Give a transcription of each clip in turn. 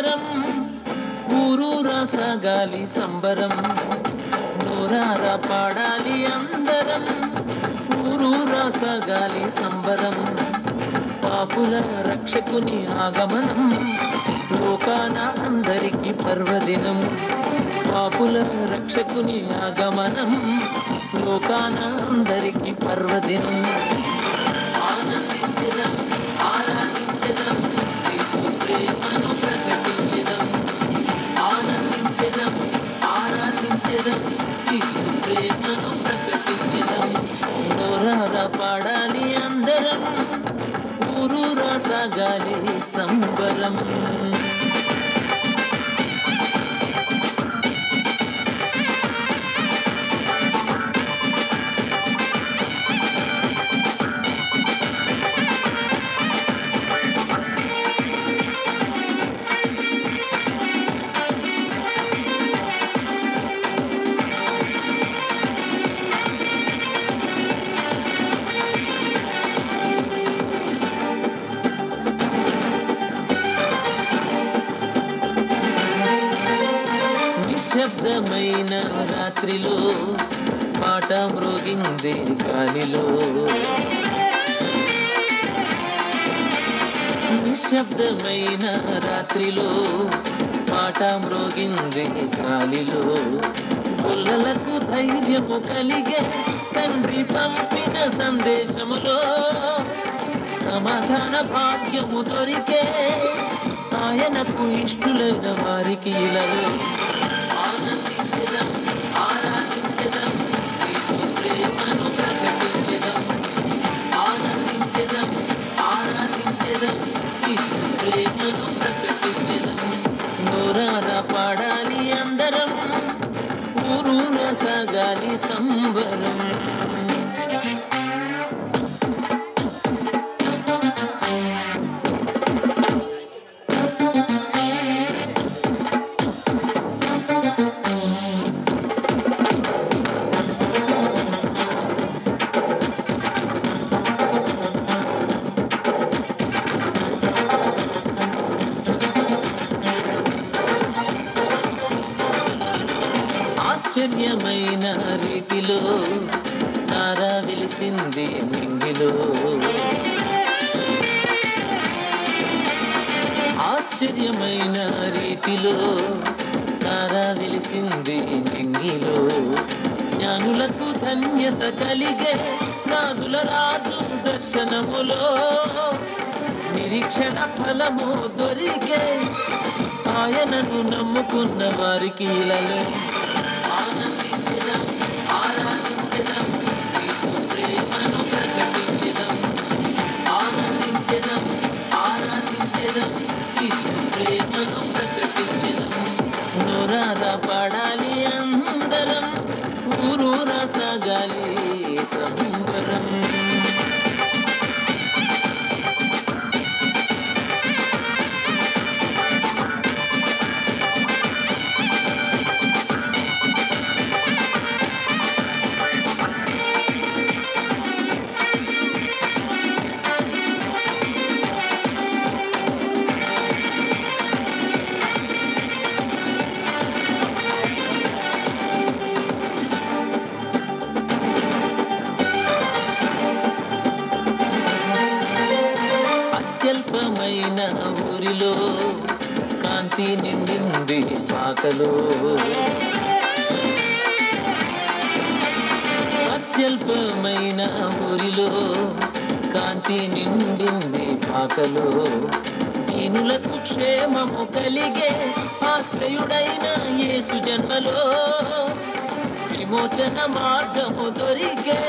అందరం, ఊరూరా సాగాలి సంబరం. నూరారా పాడాలి అందరం, ఊరూరా సాగాలి సంబరం. పాపుల రక్షకుని ఆగమనం, లోకాన అందరికి పర్వదినం. పాపుల రక్షకుని ఆగమనం, లోకాన అందరికి పర్వదినం. ఆనందించెదం, ఆరాధించెదం, యేసు ప్రేమను ప్రకటించెదం. ఆనందించెదం, ఆరాధించెదం, యేసు ప్రేమను ప్రకటించెదం. నోరారా పాడాలి అందరం, ఊరూరా సాగాలి సంబరం. నిశ్శబ్దమైన రాత్రిలో పాట మ్రోగిందే గాలిలో. నిశ్శబ్దమైన రాత్రిలో పాట మ్రోగిందే గాలిలో. గొల్లలకు ధైర్యము కలిగే తండ్రి పంపిన సందేశములో. సమాధాన భాగ్యము దొరికే ఆయనకు ఇష్టులైన వారికి ఇలలో. ఆనందించెదం, ఆరాధించెదం, యేసు ప్రేమను ప్రకటించెదం. ఆనందించెదం, ఆరాధించెదం, యేసు ప్రేమను ప్రకటించెదం. నోరారా పాడాలి అందరం, ఊరూరా సాగాలి సంబరం. ఆశ్చర్యమైన రీతిలో తార వెలిసింది మింగిలో. ఆశ్చర్యమైన రీతిలో తార వెలిసింది మింగిలో. జ్ఞానులకు ధన్యత కలిగే రాజుల రాజు దర్శనములో. నిరీక్షణ ఫలము దొరికే ఆయనను నమ్ముకున్న వారికి ఇలలో. ఆనందించెదం, ఆరాధించెదం, యేసు ప్రేమను ప్రకటించెదం. ఆనందించెదం, ఆరాధించెదం, యేసు ప్రేమను ప్రకటించెదం. నోరారా పాడాలి అందరం, ఊరూరా సాగాలి సంబరం. అత్యల్పమైన ఊరిలో కాంతి నిండింది పాకలో. అత్యల్పమైన ఊరిలో కాంతి నిండింది పాకలో. దీనులకు క్షేమము కలిగే ఆశ్రయుడైన యేసు జన్మలో. విమోచన మార్గము దొరికే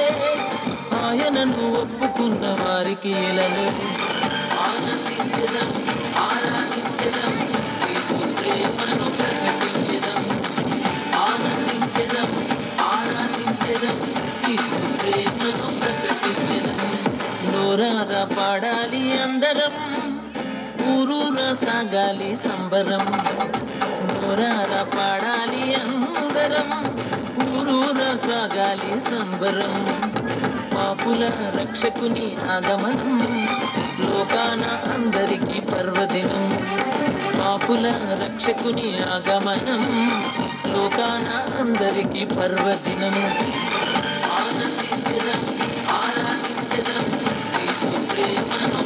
ఆయనను ఒప్పుకున్న వారికి ఇలలో. ఆనందించెదం, ఆరాధించెదం, యేసు ప్రేమను ప్రకటించెదం. ఆనందించెదం, ఆరాధించెదం, యేసు ప్రేమను ప్రకటించెదం. నోరారా పాడాలి అందరం, ఊరూరా సాగాలి సంబరం. నోరారా పాడాలి అందరం, ఊరూరా సాగాలి సంబరం. పాపుల రక్షకుని ఆగమనం, లోకాన అందరికి పర్వదినం. పాపుల లోకుల రక్షకుని ఆగమనం లోకాన అందరికీ పర్వదినం. ఆనందించెదం, ఆరాధించెదం, యేసు ప్రేమను